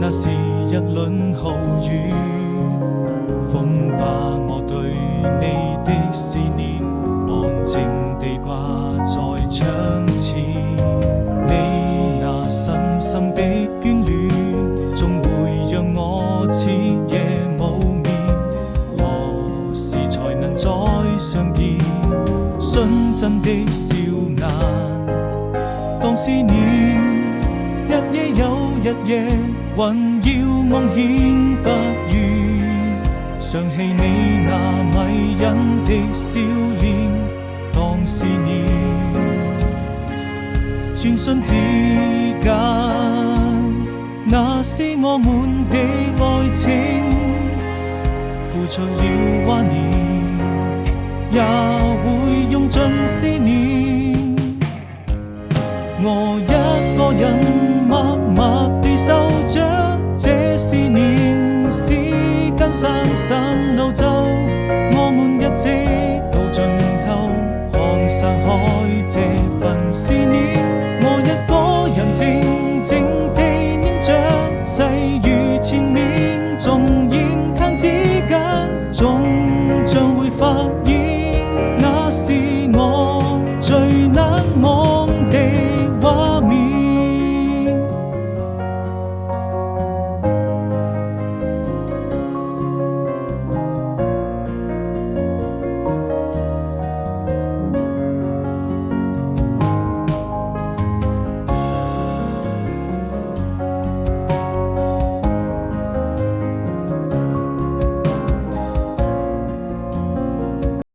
那是一輪豪雨，風把我對你的思念安靜地掛在窗前。你那深深的眷戀，總會讓我徹夜無眠。何時才能再相見？純真的笑顏，當思念一夜又一夜，還要夢顯不渝，想起你那迷人的笑臉，當思念。轉瞬之間，那是我們的愛情，付出了懷念，也會用盡思念。我一個人默默地守着這思念，時間散散流走。